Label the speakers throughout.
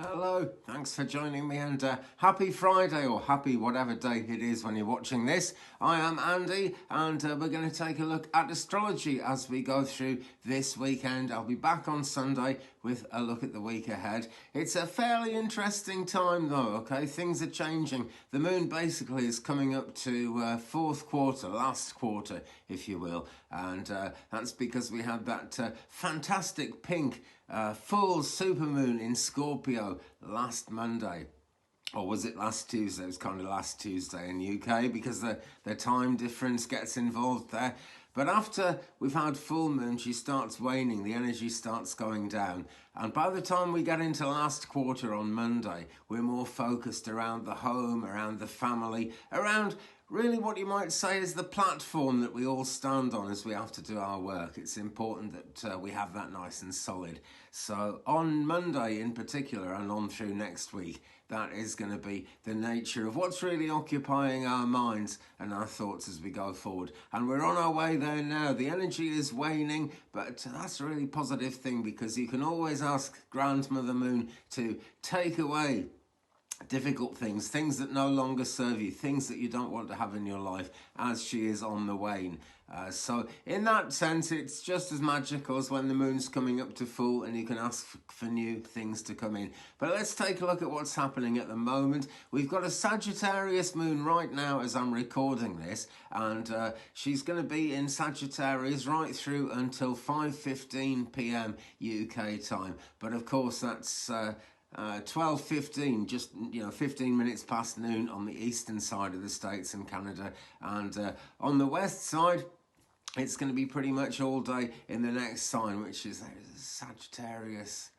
Speaker 1: Hello, thanks for joining me and happy Friday or happy whatever day it is when you're watching this. I am Andy and we're going to take a look at astrology as we go through this weekend. I'll be back on Sunday with a look at the week ahead. It's a fairly interesting time though, okay? Things are changing. The moon basically is coming up to fourth quarter, last quarter if you will, and that's because we had that fantastic pink full supermoon in Scorpio last Monday. Or was it last Tuesday? It was kind of last Tuesday in UK because the time difference gets involved there. But after we've had full moon, she starts waning, the energy starts going down. And by the time we get into last quarter on Monday, we're more focused around the home, around the family, around really what you might say is the platform that we all stand on as we have to do our work. It's important that we have that nice and solid. So on Monday in particular and on through next week, that is going to be the nature of what's really occupying our minds and our thoughts as we go forward. And we're on our way there now. The energy is waning, but that's a really positive thing because you can always ask Grandmother Moon to take away difficult things, things that no longer serve you, things that you don't want to have in your life as she is on the wane. So in that sense, it's just as magical as when the moon's coming up to full and you can ask for new things to come in. But let's take a look at what's happening at the moment. We've got a Sagittarius moon right now as I'm recording this, and she's going to be in Sagittarius right through until 5:15 p.m. UK time. But of course, that's 12:15, just 15 minutes past noon on the eastern side of the States and Canada, and on the west side it's going to be pretty much all day in the next sign, which is Sagittarius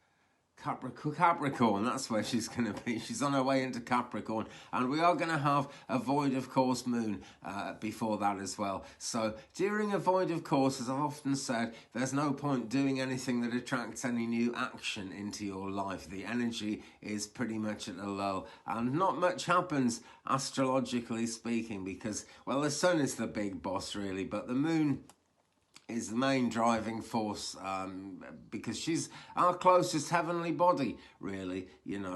Speaker 1: Capricorn. That's where she's going to be. She's on her way into Capricorn, and we are going to have a void of course moon before that as well. So during a void of course, as I've often said, there's no point doing anything that attracts any new action into your life. The energy is pretty much at a low, and not much happens astrologically speaking because, well, the sun is the big boss really, but the moon is the main driving force because she's our closest heavenly body, really,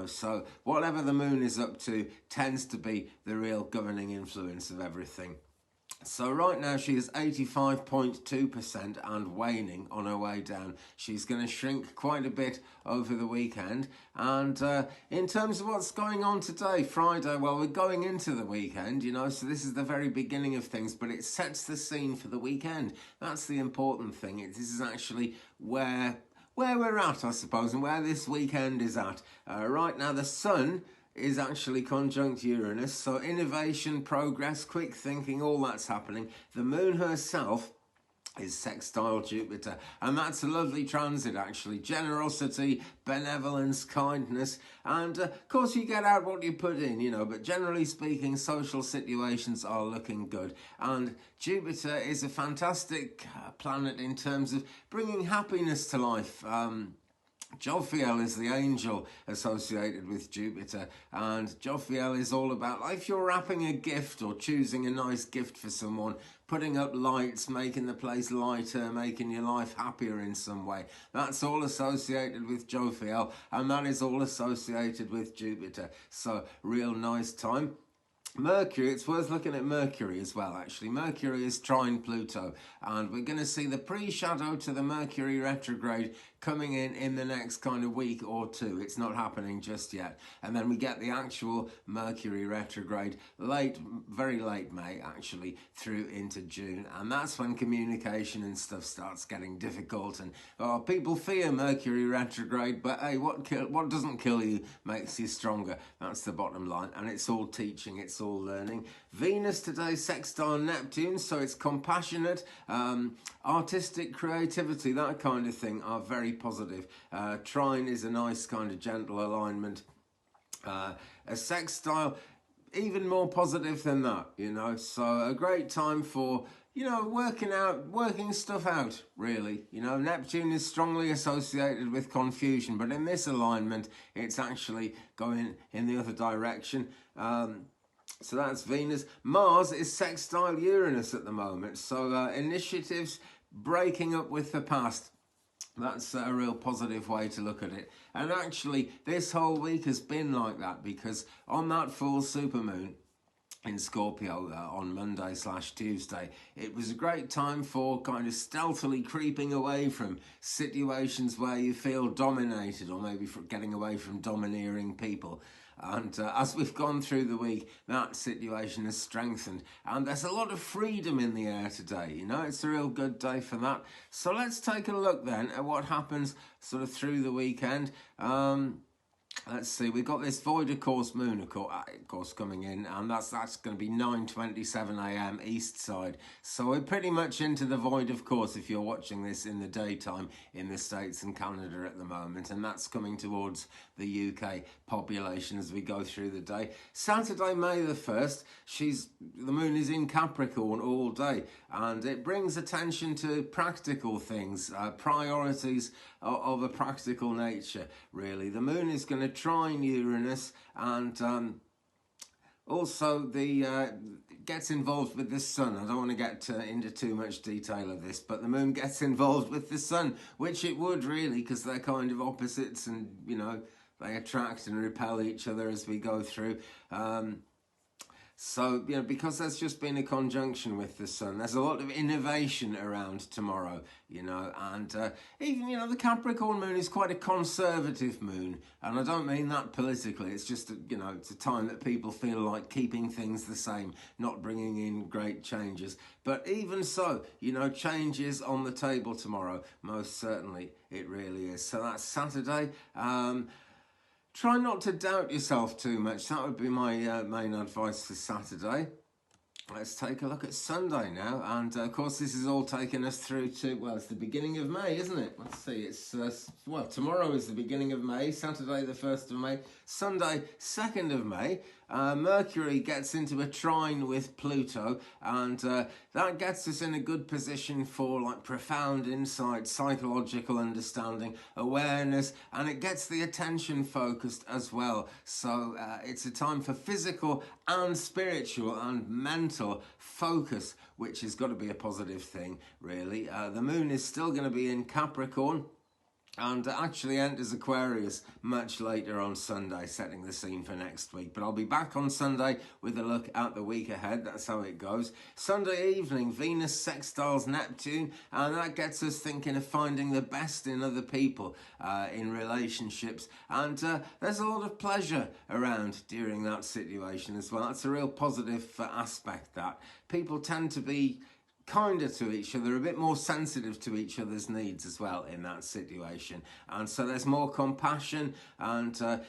Speaker 1: so whatever the moon is up to tends to be the real governing influence of everything. So right now she is 85.2% and waning on her way down. She's going to shrink quite a bit over the weekend. And in terms of what's going on today, Friday, well, we're going into the weekend, so this is the very beginning of things, but it sets the scene for the weekend. That's the important thing. This is actually where we're at, I suppose, and where this weekend is at. Right now, the sun is actually conjunct Uranus, so innovation, progress, quick thinking, all that's happening. The moon herself is sextile Jupiter, and that's a lovely transit actually. Generosity, benevolence, kindness, and of course you get out what you put in, but generally speaking, social situations are looking good. And Jupiter is a fantastic planet in terms of bringing happiness to life. Jophiel is the angel associated with Jupiter, and Jophiel is all about, like, if you're wrapping a gift or choosing a nice gift for someone, putting up lights, making the place lighter, making your life happier in some way. That's all associated with Jophiel, and that is all associated with Jupiter. So, real nice time. Mercury, it's worth looking at Mercury as well, actually. Mercury is trine Pluto, and we're going to see the pre-shadow to the Mercury retrograde coming in the next kind of week or two. It's not happening just yet. And then we get the actual Mercury retrograde very late May, actually, through into June. And that's when communication and stuff starts getting difficult. And people fear Mercury retrograde, but hey, what doesn't kill you makes you stronger. That's the bottom line. And it's all teaching, it's all learning. Venus today sextile Neptune, so it's compassionate, artistic creativity, that kind of thing are very positive. Trine is a nice kind of gentle alignment. A sextile, even more positive than that, so a great time for working stuff out, really. Neptune is strongly associated with confusion, but in this alignment it's actually going in the other direction. So that's Venus. Mars is sextile Uranus at the moment, so initiatives breaking up with the past. That's a real positive way to look at it. And actually, this whole week has been like that, because on that full supermoon in Scorpio on Monday/Tuesday, it was a great time for kind of stealthily creeping away from situations where you feel dominated, or maybe for getting away from domineering people. And as we've gone through the week, that situation has strengthened. And there's a lot of freedom in the air today. You know, it's a real good day for that. So let's take a look then at what happens sort of through the weekend. Let's see, we've got this void of course moon, of course, coming in, and that's going to be 9:27 a.m. east side. So we're pretty much into the void of course if you're watching this in the daytime in the States and Canada at the moment, and that's coming towards the UK population as we go through the day. Saturday, May the 1st, the moon is in Capricorn all day, and it brings attention to practical things, priorities of a practical nature, really. The moon is going to trine Uranus, and also gets involved with the sun. I don't want to get into too much detail of this, but the moon gets involved with the sun, which it would really, because they're kind of opposites, and you know, they attract and repel each other as we go through. So, you know, because there's just been a conjunction with the sun, there's a lot of innovation around tomorrow, you know, and even, you know, the Capricorn moon is quite a conservative moon, and I don't mean that politically. It's just, you know, it's a time that people feel like keeping things the same, not bringing in great changes. But even so, you know, change is on the table tomorrow, most certainly it really is. So that's Saturday. Try not to doubt yourself too much. That would be my main advice for Saturday. Let's take a look at Sunday now. And of course, this is all taking us through to, well, it's the beginning of May, isn't it? Let's see, it's, well, tomorrow is the beginning of May, Saturday the 1st of May, Sunday 2nd of May. Mercury gets into a trine with Pluto, and that gets us in a good position for like profound insight, psychological understanding, awareness, and it gets the attention focused as well. So it's a time for physical and spiritual and mental focus, which has got to be a positive thing, really. The moon is still going to be in Capricorn, and actually enters Aquarius much later on Sunday, setting the scene for next week. But I'll be back on Sunday with a look at the week ahead. That's how it goes. Sunday evening, Venus sextiles Neptune, and that gets us thinking of finding the best in other people, in relationships. And there's a lot of pleasure around during that situation as well. That's a real positive aspect, that. People tend to be kinder to each other, a bit more sensitive to each other's needs as well in that situation, and so there's more compassion, and that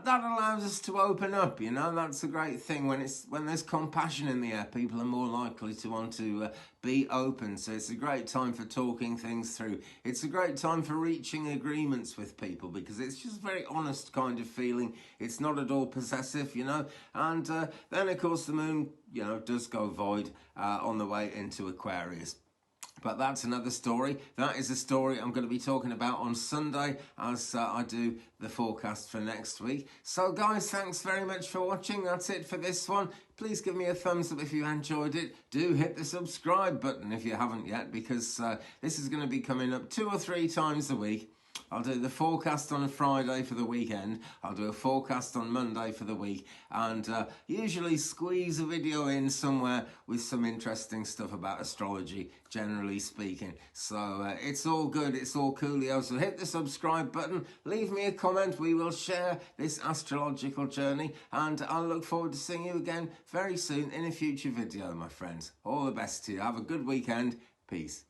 Speaker 1: allows us to open up. You know, that's a great thing. When there's compassion in the air, people are more likely to want to be open. So it's a great time for talking things through. It's a great time for reaching agreements with people, because it's just a very honest kind of feeling. It's not at all possessive, you know. And then of course the moon, you know, does go void on the way into Aquarius. But that's another story. That is a story I'm going to be talking about on Sunday as I do the forecast for next week. So guys, thanks very much for watching. That's it for this one. Please give me a thumbs up if you enjoyed it. Do hit the subscribe button if you haven't yet, because this is going to be coming up 2 or 3 times a week. I'll do the forecast on a Friday for the weekend. I'll do a forecast on Monday for the week, and usually squeeze a video in somewhere with some interesting stuff about astrology, generally speaking. So it's all good, it's all coolio. So hit the subscribe button, leave me a comment. We will share this astrological journey, and I'll look forward to seeing you again very soon in a future video, my friends. All the best to you. Have a good weekend. Peace.